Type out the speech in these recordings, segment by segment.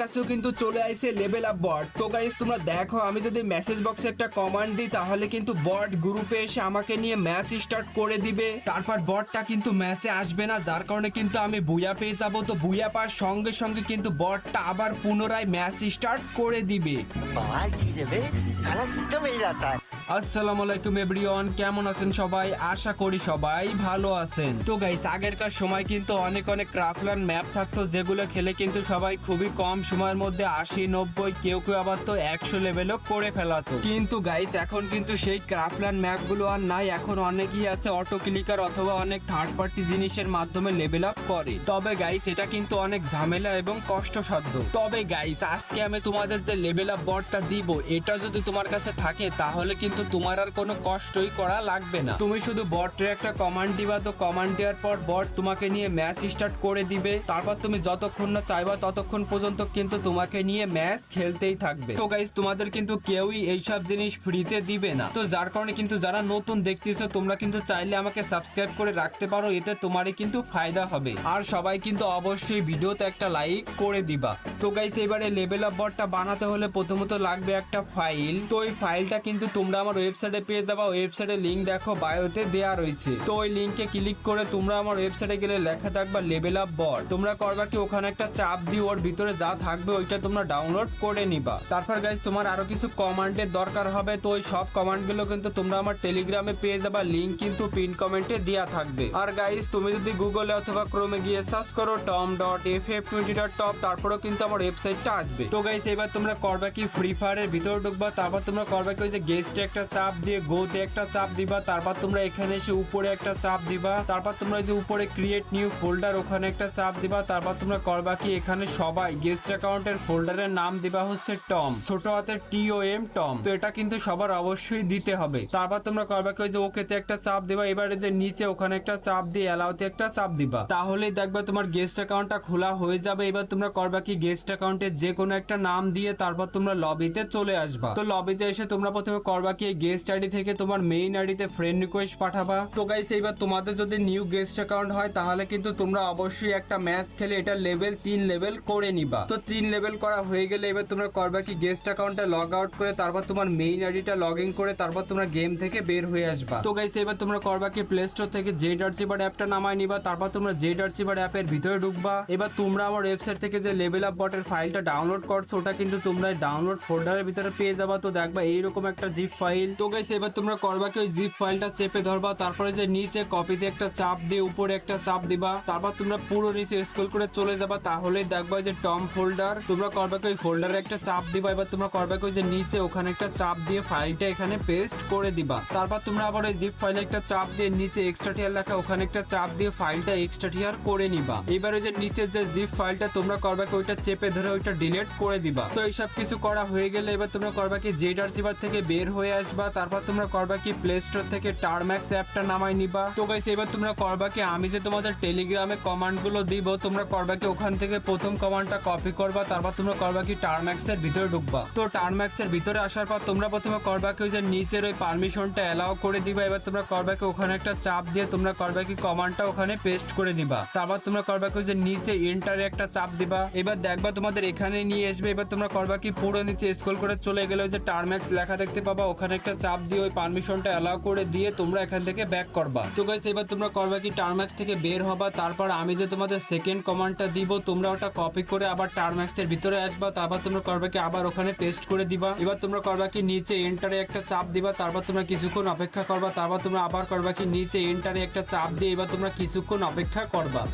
কাছেও কিন্তু চলে আইছে লেভেল আপ বট। তো গাইস তোমরা দেখো, আমি যদি মেসেজ বক্সে একটা কমান্ড দিই তাহলে কিন্তু বট গ্রুপে এসে আমাকে নিয়ে ম্যাচ স্টার্ট করে দিবে। তারপর বটটা কিন্তু ম্যাচে আসবে না, যার কারণে কিন্তু আমি বুয়া পেয়ে যাব। তো বুয়া পাওয়ার সঙ্গে সঙ্গে কিন্তু বটটা আবার পুনরায় ম্যাচ স্টার্ট করে দিবে। बवाल चीज है बे साला सिस्टम हिल जाता है। আসসালামু আলাইকুম এভরিওয়ান, কেমন আছেন সবাই? আশা করি সবাই ভালো আছেন। তো গাইস, আগেরকার সময় কিন্তু অনেক অনেক ক্রাফটল্যান্ড ম্যাপ থাকতো, যেগুলো খেলে কিন্তু সবাই খুবই কম সময়ের মধ্যে 80-90, কেউ কেউ আবার তো 100 লেভেলও করে ফেলাতো। কিন্তু গাইস এখন কিন্তু সেই ক্রাফটল্যান্ড ম্যাপগুলো আর নাই। এখন অনেকেই আছে অটো ক্লিকার অথবা অনেক থার্ড পার্টি জিনিসের মাধ্যমে লেভেল আপ করে। তবে গাইস এটা কিন্তু অনেক ঝামেলা এবং কষ্টসাধ্য। তবে গাইস আজকে আমি তোমাদের যে লেভেল আপ বটটা দিব, এটা যদি তোমার কাছে থাকে তাহলে কিন্তু তোমার আর কোনো কষ্টই করা লাগবে না। তুমি শুধু বটের একটা কমান্ড দিবা, তো কমান্ড দেওয়ার পর বট তোমাকে নিয়ে ম্যাচ স্টার্ট করে দিবে। তারপর তুমি যতক্ষণ না চাইবা ততক্ষণ পর্যন্ত কিন্তু তোমাকে নিয়ে ম্যাচ খেলতেই থাকবে। তো গাইস তোমাদের কিন্তু কেউই এইসব জিনিস ফ্রিতে দিবে না। তো যার কারণে কিন্তু যারা নতুন দেখতেছো তোমরা কিন্তু চাইলে আমাকে সাবস্ক্রাইব করে রাখতে পারো, এতে তোমারই কিন্তু ফায়দা হবে। আর সবাই কিন্তু অবশ্যই ভিডিওতে একটা লাইক করে দিবা। তো গাইস এবারে লেভেল আপ বটটা বানাতে হলে প্রথমত লাগবে একটা ফাইল। তো ওই ফাইলটা কিন্তু তোমরা আমার ওয়েবসাইটে পেয়ে যাবা। ওয়েবসাইটের লিংক দেখো বায়োতে দেয়া রয়েছে। তো ওই লিংকে ক্লিক করে তোমরা আমার ওয়েবসাইটে গেলে লেখা থাকবে লেভেল আপ বট। তোমরা করবা কি, ওখানে একটা চাপ দিয়ে ওর ভিতরে যা থাকবে ওইটা তোমরা ডাউনলোড করে নিবা। তারপর গাইস তোমার আরো কিছু কমান্ডের দরকার হবে। তো ওই সব কমান্ডগুলো কিন্তু তোমরা আমার টেলিগ্রামে পেয়ে যাবা, লিংক কিন্তু পিন কমেন্টে দেয়া থাকবে। আর গাইস তুমি যদি গুগলে অথবা ক্রোমে গিয়ে সার্চ করো tom.ff20.top, তারপরেও কিন্তু আমার ওয়েবসাইটটা আসবে। তো গাইস এবার তোমরা করবা কি, ফ্রি ফায়ারের ভিতরে ঢুকবা। তারপর তোমরা করবা কি, ওই যে গেস্টে একটা চাপ দিয়ে গোতে একটা চাপ দিবা। তারপর তোমরা এখানে এসে উপরে একটা চাপ দিবা। তারপর তোমরা যে উপরে ক্রিয়েট নিউ ফোল্ডার ওখানে একটা চাপ দিবা। তারপর তোমরা করবা কি, এখানে সবাই গেস্ট অ্যাকাউন্টের ফোল্ডারের নাম দিবা হচ্ছে টম, ছোট হাতের TOM টম। তো এটা কিন্তু সবার অবশ্যই দিতে হবে। তারপর তোমরা করবা কি, ওই যে ওকেতে একটা চাপ দিবা। এবারে যে নিচে ওখানে একটা চাপ দিয়ে অ্যালাউতে একটা চাপ দিবা, তাহলেই দেখবে তোমার গেস্ট অ্যাকাউন্টটা খোলা হয়ে যাবে। এবার তোমরা করবা কি, গেস্ট অ্যাকাউন্টে যে কোনো একটা নাম দিয়ে তারপর তোমরা লবিতে চলে আসবা। তো লবিতে এসে তোমরা প্রথমে করবা কি, গেস্ট আইডি থেকে তোমার মেইন আইডিতে ফ্রেন্ড রিকোয়েস্ট পাঠাবা। তো গাইস এইবার তোমাদের যদি নিউ গেস্ট অ্যাকাউন্ট হয় তাহলে কিন্তু তোমরা অবশ্যই একটা ম্যাচ খেলে এটা লেভেল 3 লেভেল করে নিবা। তো 3 লেভেল করা হয়ে গেলে এবার তোমরা করবা কি, গেস্ট অ্যাকাউন্টে লগ আউট করে তারপর তোমার মেইন আইডিটা লগ ইন করে তারপর তোমরা গেম থেকে বের হয়ে আসবা। তো গাইস এবার তোমরা করবা কি, প্লে স্টোর থেকে জেড-আর্চিভার অ্যাপটা নামায় নিবা। তারপর তোমরা জেড-আর্চিভার অ্যাপের ভিতরে ঢুকবা। এবার তোমরা আমার ওয়েবসাইট থেকে যে লেভেল আপ বটের ফাইলটা ডাউনলোড করছো ওটা কিন্তু তোমরা ডাউনলোড ফোল্ডারের ভিতরে পেয়ে যাবা। তো দেখবা এইরকম একটা জিপ ফাইল। তো গাইস এবার তোমরা করবা কি, ওই জিপ ফাইলটা চেপে ধরবা। তারপরে যে নিচে কপিতে একটা চাপ দিয়ে উপরে একটা চাপ দিবা। তারপর তোমরা পুরো নিচে স্ক্রল করে চলে যাবা, তাহলেই দেখবা যে টম ফোল্ডার। তোমরা করবা কি, ওই ফোল্ডারে একটা চাপ দিবা। এবার তোমরা করবা কি, ওই যে নিচে ওখানে একটা চাপ দিয়ে ফাইলটা এখানে পেস্ট করে দিবা। তারপর তোমরা আবার ওই জিপ ফাইলে একটা চাপ দিয়ে নিচে এক্সট্রা টিয়ার লেখা ওখানে একটা চাপ দিয়ে ফাইলটা এক্সট্রা টিয়ার করে নিবা। এবারে যে নিচের যে জিপ ফাইলটা তোমরা করবা কি, ওইটা চেপে ধরে ওইটা ডিলিট করে দিবা। তো এইসব কিছু করা হয়ে গেলে এবার তোমরা করবা কি, জেড-আর্চিভার থেকে বের হয়ে আসবা। তারপর তোমরা করবা কি, প্লে স্টোর থেকে টারম্যাক্স অ্যাপটা নামাই নিবা। তো গাইস এবার তোমরা করবা কি, আমি যে তোমাদের টেলিগ্রামে কমান্ড গুলো দিব তোমরা করবা কি, ওখান থেকে প্রথম কমান্ডটা কপি করবা। তারপর তোমরা করবা কি, টারম্যাক্স এর ভিতরে ঢুকবা। তো টারম্যাক্স এর ভিতরে আসার পর তোমরা প্রথমে করবা কি, ওই যে নিচের ওই পারমিশনটা অ্যালাউ করে দিবা। এবার তোমরা করবা কি, ওখানে একটা চাপ দিয়ে তোমরা করবা কি, কমান্ডটা ওখানে পেস্ট করে দিবা। তারপর তোমরা করবা কি, ওই যে নিচে এন্টারে একটা চাপ দিবা। এবার দেখবা তোমাদের এখানে নিয়ে আসবে। এবার তোমরা করবা কি, পুরো নিচে স্ক্রল করে চলে গেলে ওই যে টারম্যাক্স লেখা দেখতে পাবা, ওখানে একটা চাপ দিয়ে ওই পারমিশনটা অ্যালাউ করে দিয়ে তোমরা এখান থেকে ব্যাক করবা। তো গাইস এবার তোমরা করবা কি, টারম্যাক্স থেকে বের হবা। তারপর আমি যে তোমাদের সেকেন্ড কমান্ডটা দিব তোমরা ওটা কপি করে আবার টারম্যাক্স এর ভিতরে আসবা। তারপর তোমরা করবা কি, আবার ওখানে পেস্ট করে দিবা। এবার তোমরা করবা কি, নিচে এন্টারে একটা চাপ দিবা। তারপর তোমরা কিছুক্ষণ অপেক্ষা করবা। তারপর তোমরা আবার করবা কি, নিচে এন্টারে একটা চাপ দিয়ে এবার তোমরা কিছুক্ষণ অপেক্ষা করবা।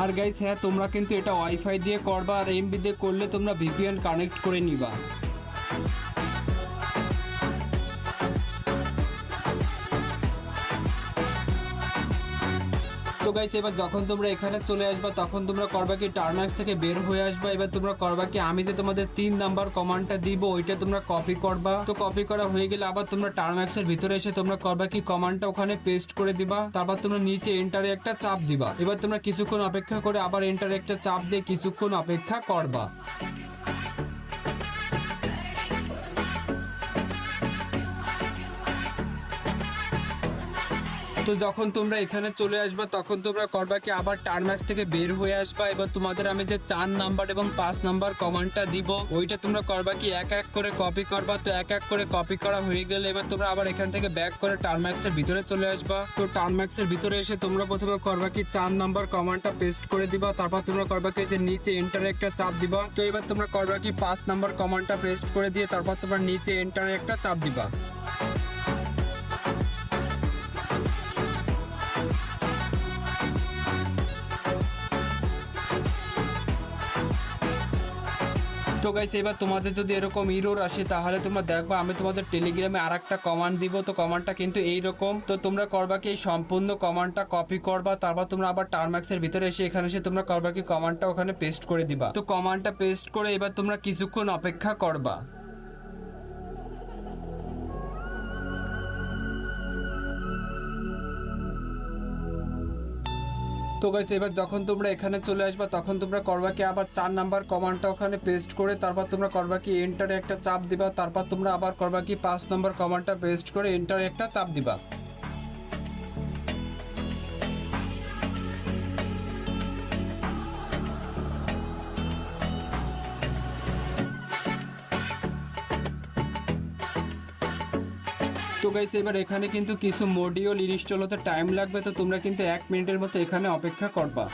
আর গাইস হ্যাঁ, তোমরা কিন্তু এটা ওয়াইফাই দিয়ে করবা, আর এমবি দিয়ে করলে তোমরা VPN কানেক্ট করে নিবা। তো গাইস এবার যখন তোমরা এখানে চলে আসবা তখন তোমরা করবা কি, টারম্যাক্স থেকে বের হয়ে আসবা। এবার তোমরা করবা কি, আমি যে তোমাদের 3 নাম্বার কমান্ডটা দিব ওইটা তোমরা কপি করবা। তো কপি করা হয়ে গেলে আবার তোমরা টারম্যাক্স এর ভিতরে এসে তোমরা করবা কি, কমান্ডটা ওখানে পেস্ট করে দিবা। তারপর তোমরা নিচে এন্টারে একটা চাপ দিবা। এবার তোমরা কিছুক্ষণ অপেক্ষা করে আবার এন্টারে একটা চাপ দিয়ে কিছুক্ষণ অপেক্ষা করবা। তো যখন তোমরা এখানে চলে আসবা তখন তোমরা করবা কি আবার টার্ম্যাক্স থেকে বের হয়ে আসবা। এবার তোমাদের আমি যে 4 নাম্বার এবং 5 নাম্বার কমান্ডটা দিব ওইটা তোমরা করবা কি এক এক করে কপি করবা। তো এক এক করে কপি করা হয়ে গেলে এবার তোমরা আবার এখান থেকে ব্যাক করে টার্ম্যাক্স এর ভিতরে চলে আসবা। তো টার্ম্যাক্স এর ভিতরে এসে তোমরা প্রথমে করবা কি 4 নাম্বার কমান্ডটা পেস্ট করে দিবা। তারপর তোমরা করবা কি যে নিচে এন্টারে একটা চাপ দিবা। তো এবার তোমরা করবা কি 5 নাম্বার কমান্ডটা পেস্ট করে দিয়ে তারপর তোমরা নিচে এন্টারে একটা চাপ দিবা। তো গাইস এবার তোমাদের যদি এরকম ইরোর আসে তাহলে তোমরা দেখবা আমি তোমাদের টেলিগ্রামে আরেকটা কমান্ড দিব। তো কমান্ডটা কিন্তু এইরকম। তো তোমরা করবা কি এই সম্পূর্ণ কমান্ডটা কপি করবা। তারপর তোমরা আবার টার্ম্যাক্স এর ভিতরে এসে এখানে এসে তোমরা করবা কি কমান্ডটা ওখানে পেস্ট করে দিবা। তো কমান্ডটা পেস্ট করে এবার তোমরা কিছুক্ষণ অপেক্ষা করবা। তো গাইস এবার যখন তোমরা এখানে চলে আসবা তখন তোমরা করবা কি আবার 4 নাম্বার কমান্ডটা ওখানে পেস্ট করে তারপর তোমরা করবা কি এন্টারে একটা চাপ দিবা। তারপর তোমরা আবার করবা কি 5 নাম্বার কমান্ডটা পেস্ট করে এন্টারে একটা চাপ দিবা। তো গাইস এবার এখানে কিন্তু কিছু মডিউল ইনস্টল হতে টাইম লাগবে। তো তোমরা কিন্তু 1 মিনিটের মতো এখানে অপেক্ষা করবা।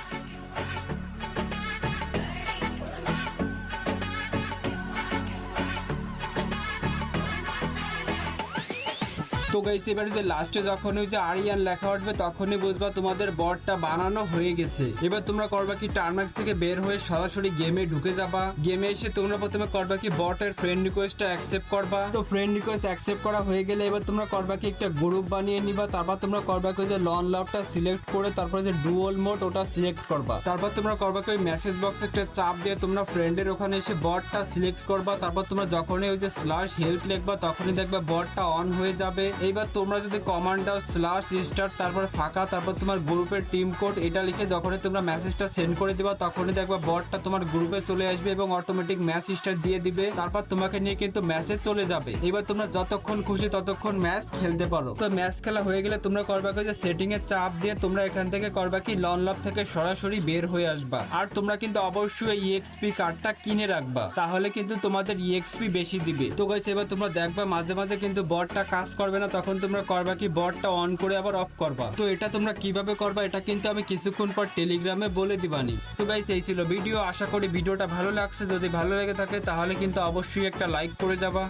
তো গাইস এবারে যে লাস্টে যখন ওই যে আরিয়ান লেখা উঠবে তখনই বুঝবা তোমাদের বটটা বানানো হয়ে গেছে। এবার তোমরা করবা কি টার্ম্যাক্স থেকে বের হয়ে সরাসরি গেমে ঢুকে যাবা। গেমে এসে তোমরা প্রথমে করবা কি বটের ফ্রেন্ড রিকোয়েস্টটা অ্যাকসেপ্ট করবা। তো ফ্রেন্ড রিকোয়েস্ট অ্যাকসেপ্ট করা হয়ে গেলে এবার তোমরা করবা কি একটা গ্রুপ বানিয়ে নিবা। তারপর তোমরা করবা কি যে লন লাভটা সিলেক্ট করে তারপর যে ডুয়াল মোড ওটা সিলেক্ট করবা। তারপর তোমরা করবা কি ওই মেসেজ বক্সে একটা চাপ দিয়ে তোমরা ফ্রেন্ডের ওখানে এসে বটটা সিলেক্ট করবা। তারপর তোমরা যখনই ওই যে স্ল্যাশ হেল্প লিখবা তখনই দেখবা বটটা অন হয়ে যাবে। এইবার তোমরা যদি কমান্ড দাও স্ল্যাশ স্টার্ট তারপর ফাঁকা তারপর তোমার গ্রুপের টিম কোড এটা লিখে যখনই তোমরা মেসেজটা সেন্ড করে দিবা তখনই দেখবা বটটা তোমার গ্রুপে চলে আসবে এবং অটোমেটিক ম্যাচ স্টার্ট দিয়ে দিবে। তারপর তোমাকে নিয়ে কিন্তু মেসেজ চলে যাবে। এবার তোমরা যতক্ষণ খুশি ততক্ষণ ম্যাচ খেলতে পারো। তো ম্যাচ খেলা হয়ে গেলে তোমরা করবা কি যে সেটিং এ চাপ দিয়ে তোমরা এখান থেকে করবা কি লন লাভ থেকে সরাসরি বের হয়ে আসবা। আর তোমরা কিন্তু অবশ্যই ইএক্সপি কার্ডটা কিনে রাখবা তাহলে কিন্তু তোমাদের ইএক্সপি বেশি দিবে। তো গাইস এবার তোমরা দেখবা মাঝে মাঝে কিন্তু বটটা কাজ করবে না তখন তোমরা করবা কি বটটা অন করে আবার অফ করবা। তো এটা তোমরা কিভাবে করবা এটা কিন্তু আমি কিছুক্ষণ পর টেলিগ্রামে বলে দিবানি। তো গাইস এই ছিল ভিডিও। আশা করি ভিডিওটা ভালো লাগছে। যদি ভালো লেগে থাকে তাহলে কিন্তু অবশ্যই একটা লাইক করে যাবা।